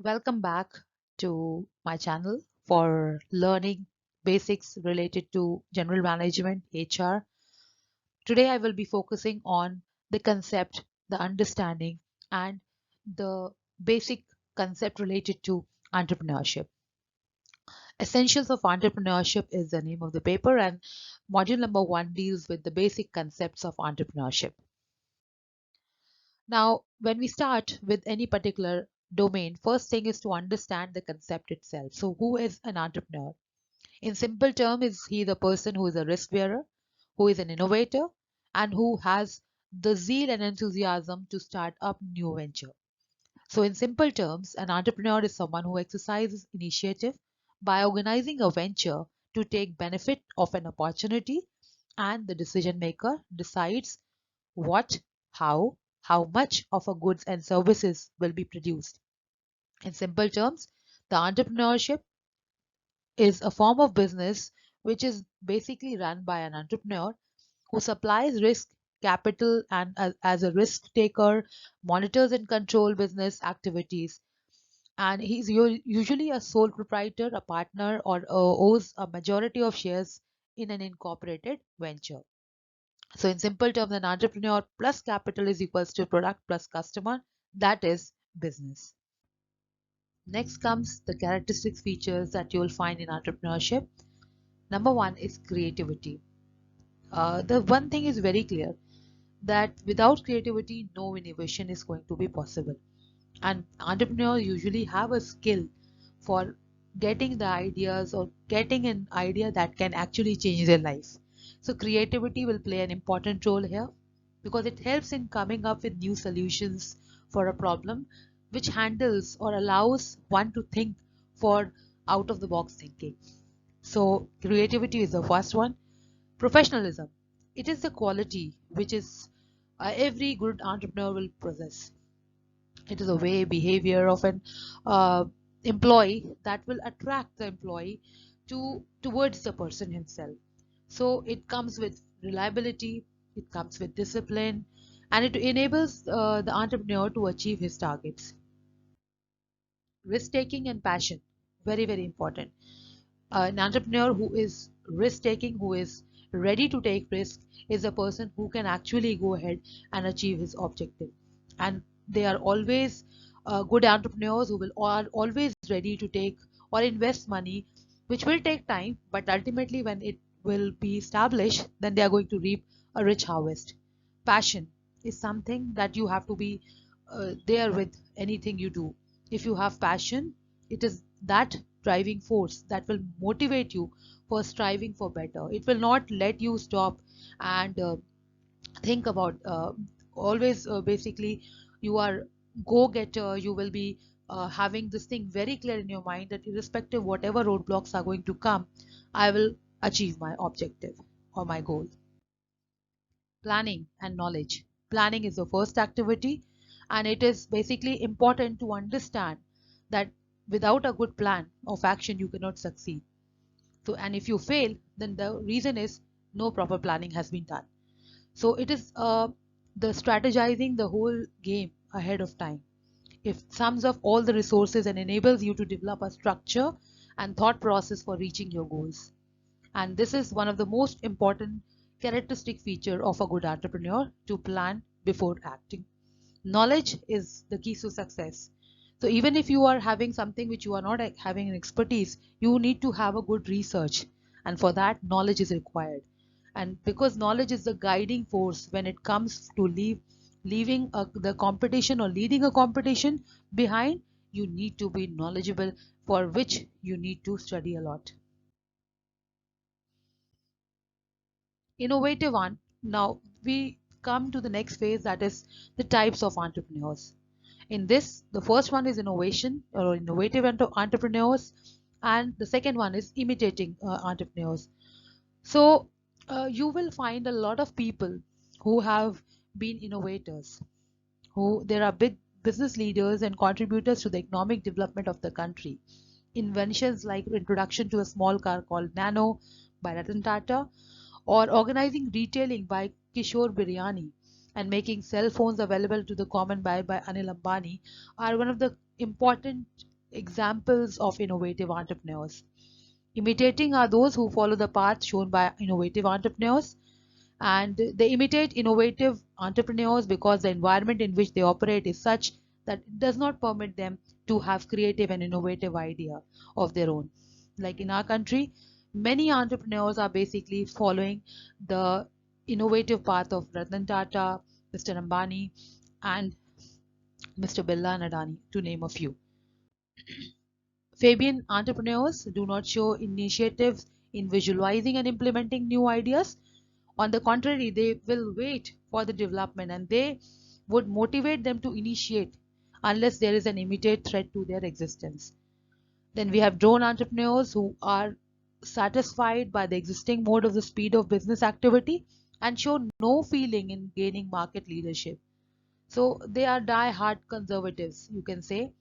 Welcome back to my channel for learning basics related to general management, HR. Today I will be focusing on the concept, the understanding, and the basic concept related to entrepreneurship. Essentials of Entrepreneurship is the name of the paper, and module number 1 deals with the basic concepts of entrepreneurship. Now, when we start with any particular domain, first thing is to understand the concept itself. So, who is an entrepreneur? In simple terms, is he the person who is a risk bearer, who is an innovator, and who has the zeal and enthusiasm to start up new venture. So, in simple terms, an entrepreneur is someone who exercises initiative by organizing a venture to take benefit of an opportunity, and the decision maker decides what, how much of a goods and services will be produced. In simple terms, the entrepreneurship is a form of business which is basically run by an entrepreneur who supplies risk capital and as a risk taker monitors and control business activities, and he's usually a sole proprietor, a partner, or owns a majority of shares in an incorporated venture. So in simple terms, an entrepreneur plus capital is equals to product plus customer, that is business. Next comes the characteristics features that you will find in entrepreneurship. Number one is creativity. The one thing is very clear that without creativity, no innovation is going to be possible. And entrepreneurs usually have a skill for getting the ideas or getting an idea that can actually change their life. So creativity will play an important role here because it helps in coming up with new solutions for a problem which handles or allows one to think for out of the box thinking. So creativity is the first one. Professionalism. It is the quality which is every good entrepreneur will possess. It is a way behavior of an uh, employee that will attract the employee towards the person himself. So it comes with reliability, it comes with discipline, and it enables the entrepreneur to achieve his targets. Risk taking and passion, very very important. An entrepreneur who is risk taking, who is ready to take risk, is a person who can actually go ahead and achieve his objective. And they are always good entrepreneurs who will are always ready to take or invest money, which will take time, but ultimately when it will be established, then they are going to reap a rich harvest. Passion is something that you have to be there with anything you do. If you have passion, it is that driving force that will motivate you for striving for better. It will not let you stop and think about always basically you are go-getter. You will be having this thing very clear in your mind that irrespective whatever roadblocks are going to come, I will achieve my objective or my goal. Planning and knowledge. Planning is the first activity, and it is basically important to understand that without a good plan of action, you cannot succeed. So, and if you fail, then the reason is no proper planning has been done. So, it is the strategizing the whole game ahead of time. It sums up all the resources and enables you to develop a structure and thought process for reaching your goals. And this is one of the most important characteristic feature of a good entrepreneur, to plan before acting. Knowledge is the key to success. So even if you are having something which you are not having an expertise, you need to have a good research, and for that knowledge is required. And because knowledge is the guiding force when it comes to leaving the competition or leading a competition behind, you need to be knowledgeable, for which you need to study a lot. Innovative one. Now we come to the next phase, that is the types of entrepreneurs. In this, the first one is innovation or innovative entrepreneurs, and the second one is imitating entrepreneurs. So you will find a lot of people who have been innovators, who there are big business leaders and contributors to the economic development of the country. Inventions like introduction to a small car called Nano by Ratan Tata, or organizing retailing by Kishore Biryani, and making cell phones available to the common by Anil Ambani, are one of the important examples of innovative entrepreneurs. Imitating are those who follow the path shown by innovative entrepreneurs, and they imitate innovative entrepreneurs because the environment in which they operate is such that it does not permit them to have creative and innovative idea of their own. Like in our country, many entrepreneurs are basically following the innovative path of Ratan Tata, Mr. Ambani, and Mr. Birla and Adani, to name a few. Fabian entrepreneurs do not show initiatives in visualizing and implementing new ideas. On the contrary, they will wait for the development, and they would motivate them to initiate unless there is an immediate threat to their existence. Then we have drone entrepreneurs who are satisfied by the existing mode of the speed of business activity and show no feeling in gaining market leadership. So they are die-hard conservatives, you can say,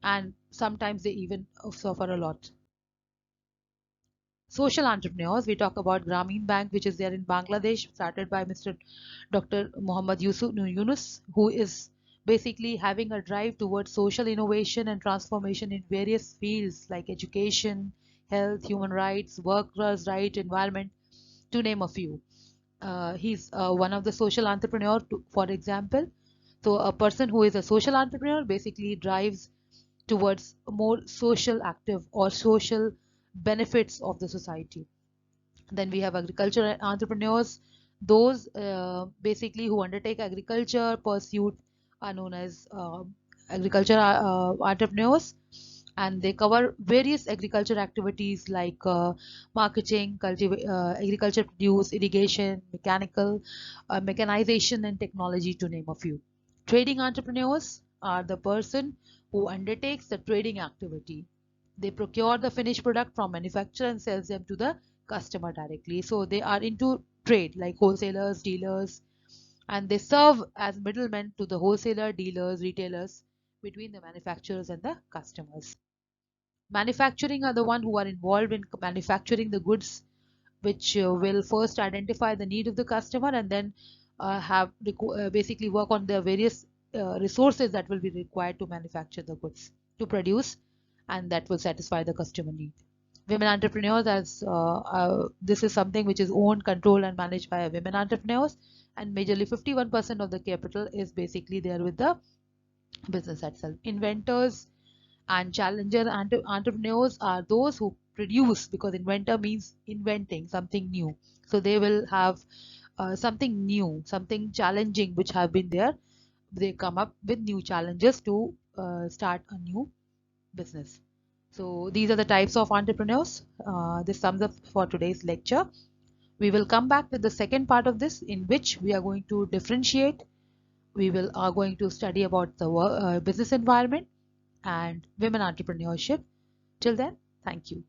and sometimes they even suffer a lot. Social entrepreneurs, we talk about Grameen Bank, which is there in Bangladesh, started by Mr. Dr. Muhammad Yunus, who is basically having a drive towards social innovation and transformation in various fields like education, health, human rights, workers' right, environment, to name a few. He's one of the social entrepreneur, for example. So a person who is a social entrepreneur basically drives towards more social active or social benefits of the society. Then we have agricultural entrepreneurs. Those basically who undertake agriculture pursuit are known as agriculture entrepreneurs, and they cover various agriculture activities like marketing, agriculture produce, irrigation, mechanical, mechanization and technology, to name a few. Trading entrepreneurs are the person who undertakes the trading activity. They procure the finished product from manufacturer and sells them to the customer directly. So they are into trade like wholesalers, dealers, and they serve as middlemen to the wholesaler, dealers, retailers between the manufacturers and the customers. Manufacturing are the one who are involved in manufacturing the goods, which will first identify the need of the customer and then basically work on the various resources that will be required to manufacture the goods to produce, and that will satisfy the customer need. Women entrepreneurs, as this is something which is owned, controlled and managed by women entrepreneurs, and majorly 51% of the capital is basically there with the business itself. Inventors and challenger entrepreneurs are those who produce, because inventor means inventing something new. So they will have something new, something challenging which have been there. They come up with new challenges to start a new business. So these are the types of entrepreneurs. This sums up for today's lecture. We will come back with the second part of this, in which we are going to differentiate. We are going to study about the business environment and women entrepreneurship. Till then, thank you.